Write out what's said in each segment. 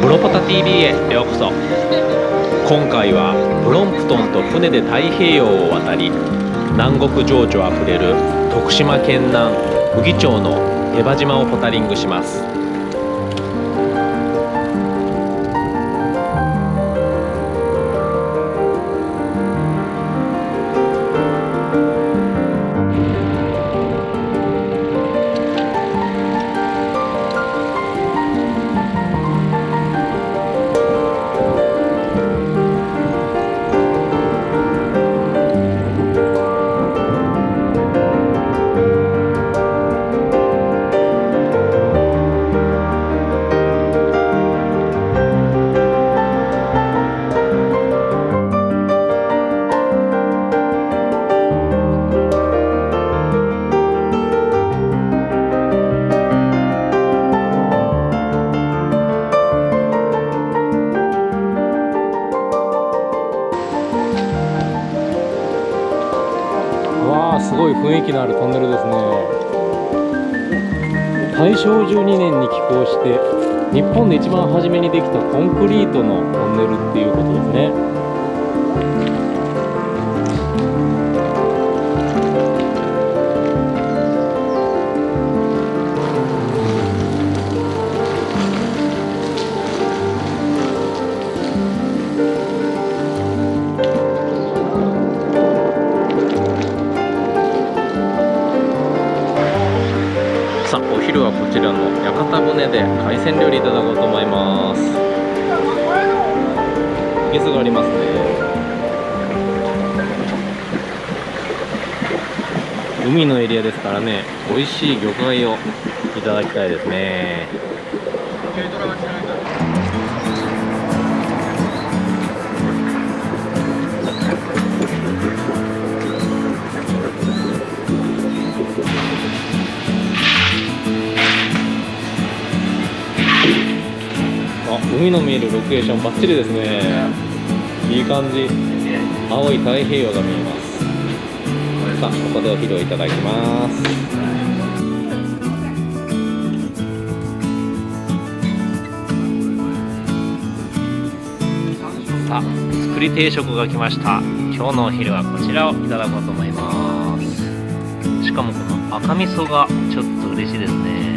プロポタ TV へようこそ。今回はプロンプトンと船で太平洋を渡り、南国情緒あふれる徳島県南宇木町の手羽島をポタリングします。すごい雰囲気のあるトンネルですね。大正12年に起工して日本で一番初めにできたコンクリートのトンネルっていうことですね。さあ、お昼はこちらの屋形船で海鮮料理いただこうと思います。いけすがありますね。海のエリアですからね、美味しい魚介をいただきたいですね。海の見えるロケーションバッチリですね。いい感じ。青い太平洋が見えます。さあ、ここでお昼をいただきます。さあ、作り定食が来ました。今日のお昼はこちらをいただこうと思います。しかもこの赤味噌がちょっと嬉しいですね。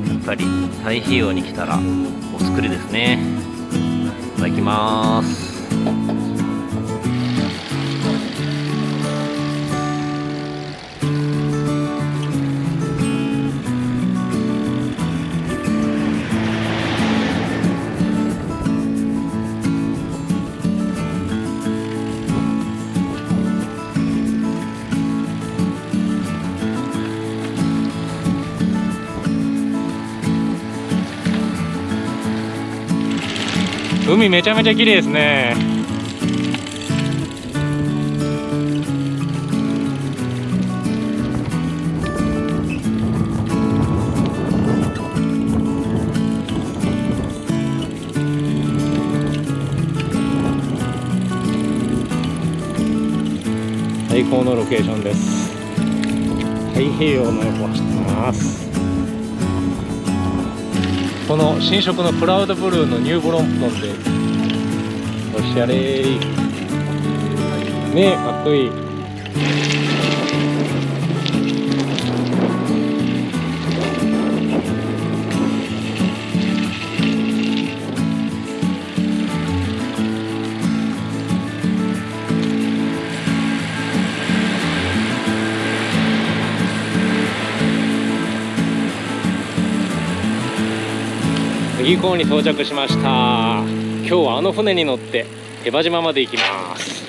やっぱり太平洋に来たらお作りですね。いただきます。海めちゃめちゃ綺麗ですね。最高のロケーションです。太平洋の横を走ってます。この新色のクラウドブルーのニューブロンプトンでおしゃれーねえ、かっこいい。宇木港に到着しました。今日はあの船に乗って手羽島まで行きます。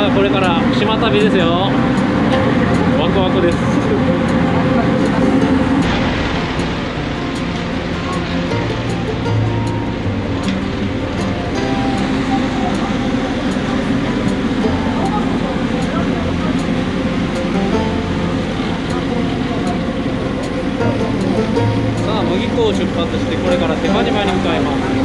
さあこれから島旅ですよ。ワクワクです。さあ麦港を出発してこれから手羽島に向かいます。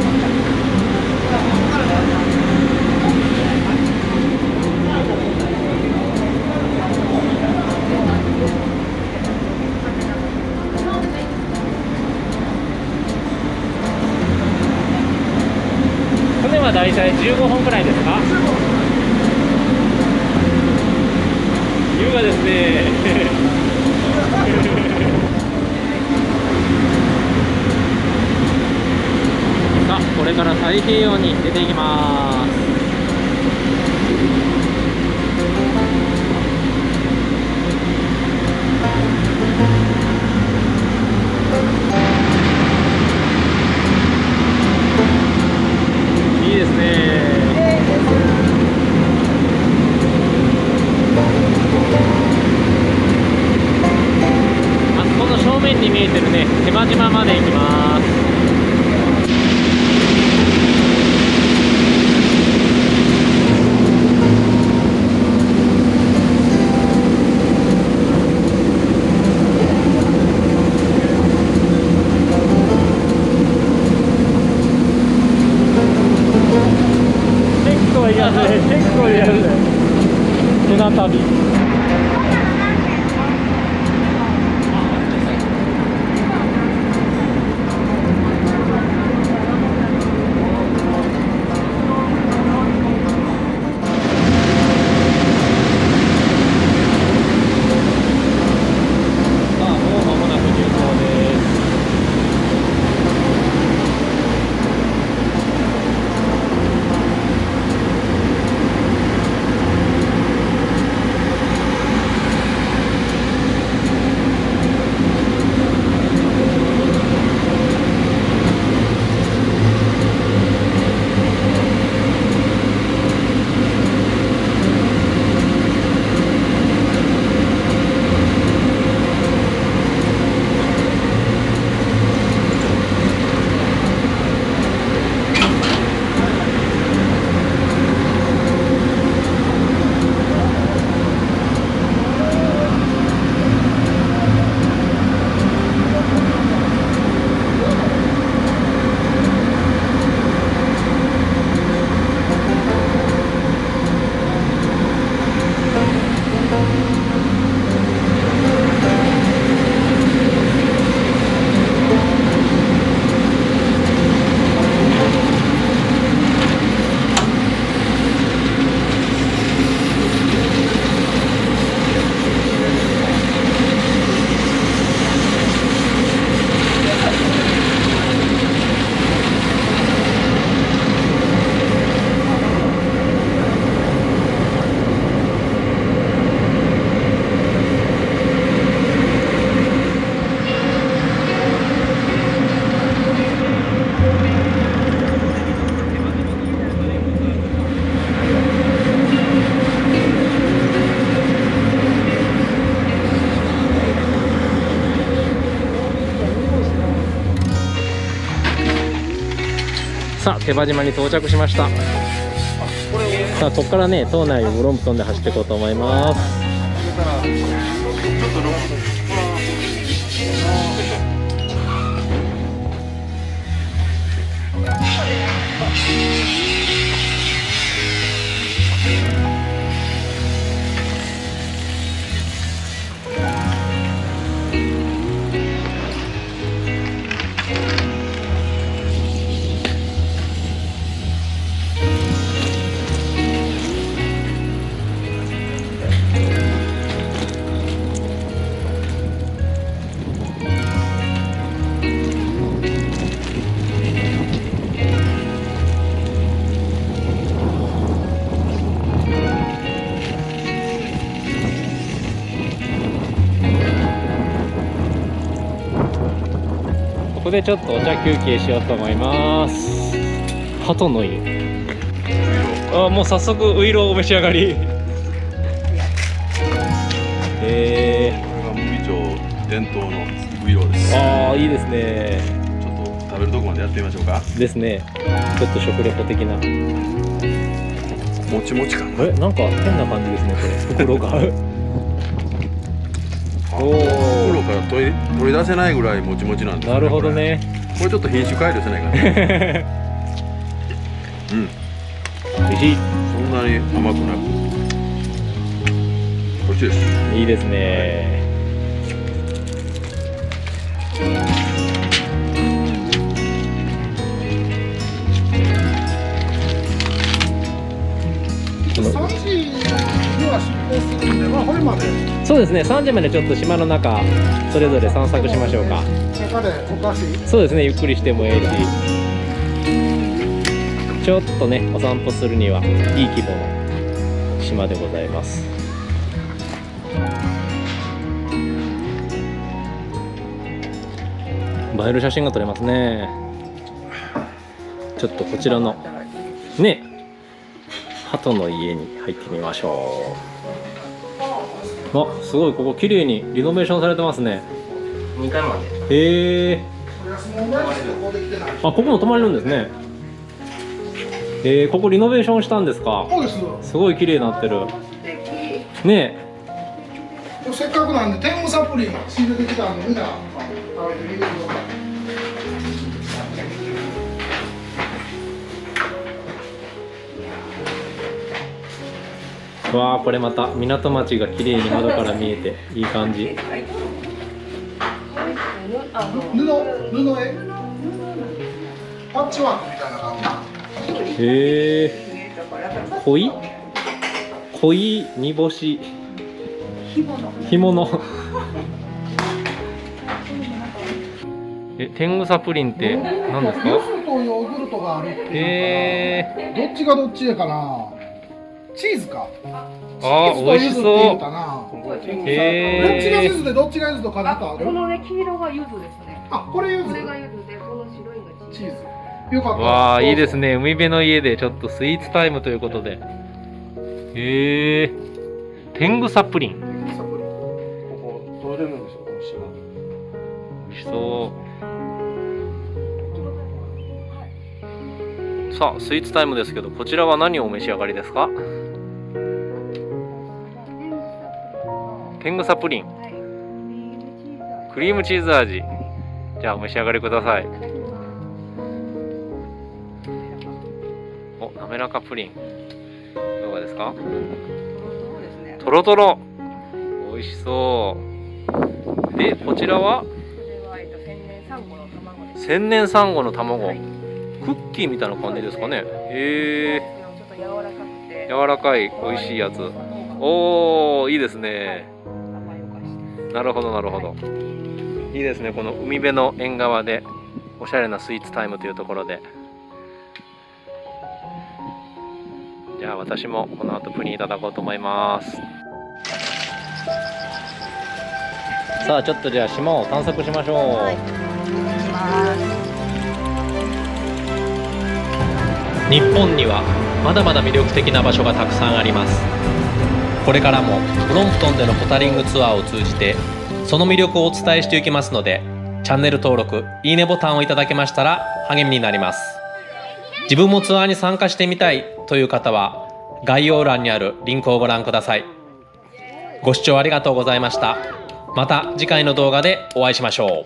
船はだいたい15本くらいですか。優雅ですね。さあこれから太平洋に出ていきます。いいですね。あそこの正面に見えてるね手間島まで行きます。結構やるね。船旅。さあ手羽島に到着しました。さあここからね島内をブロンプトンで走っていこうと思います。ここでちょっとお茶休憩しようと思います。鳩の湯。あ、もう早速ウイローお召し上がり。伝統のウイローです。ああ、いいですね。ちょっと食べるとこまでやってみましょうか。ですね。ちょっと食レポ的な。もちもち感が。なんか変な感じですね、これ。袋が。お袋から取り出せないぐらいもちもちなんです、なるほどね。これちょっと品種改良せないかね。うん。美味しい。そんなに甘くなく。美味しいです。いいですね。3時には出港するんで、まあこれまでそうですね。3時までちょっと島の中それぞれ散策しましょうか。中でお菓子そうですね。ゆっくりしてもええし、ちょっとねお散歩するにはいい規模の島でございます。映える写真が撮れますね。ちょっとこちらのね鳩の家に入ってみましょう。あ、すごい、ここ綺麗にリノベーションされてますね。2階まで。あ、ここも泊まれるんですね。ここリノベーションしたんですか。そうです。すごい綺麗になってるね。せっかくなんで天狗サプリ仕入れてきたんでみんな食べてみてください。わあ、これまた港町が綺麗に窓から見えていい感じ。布絵パッチワークみたいな感じ。恋煮干し干物。天狗サプリンって何ですか。ヨスとヨーグルトがあるっていうから、どっちがどっちかな。チーズか。あー、美味しそう。どっちが柚子でどっちが柚子とかなんかある？このね、黄色が柚子ですね。あ、これ柚子。これが柚子で、この白いのがチーズ。よかった。わあ、いいですね。海辺の家でちょっとスイーツタイムということで。天狗サプリン。サプリ。ここ取れるんですよ、この島。美味しそう。さあ、スイーツタイムですけど、こちらは何をお召し上がりですか。天狗サプリン。クリームチーズ味。じゃあお召し上がりください。お、滑らかプリン。いかがですか。とろとろ。美味しそう。で、こちらは千年サンゴの卵。クッキーみたいな感じですかね。柔らかい美味しいやつ。おー、いいですね。なるほどなるほど。いいですね。この海辺の縁側でおしゃれなスイーツタイムというところで。じゃあ私もこの後プリンいただこうと思います。さあ、ちょっとじゃあ島を探索しましょう。日本にはまだまだ魅力的な場所がたくさんあります。これからもプロンプトンでのポタリングツアーを通じてその魅力をお伝えしていきますので、チャンネル登録、いいねボタンをいただけましたら励みになります。自分もツアーに参加してみたいという方は概要欄にあるリンクをご覧ください。ご視聴ありがとうございました。また次回の動画でお会いしましょう。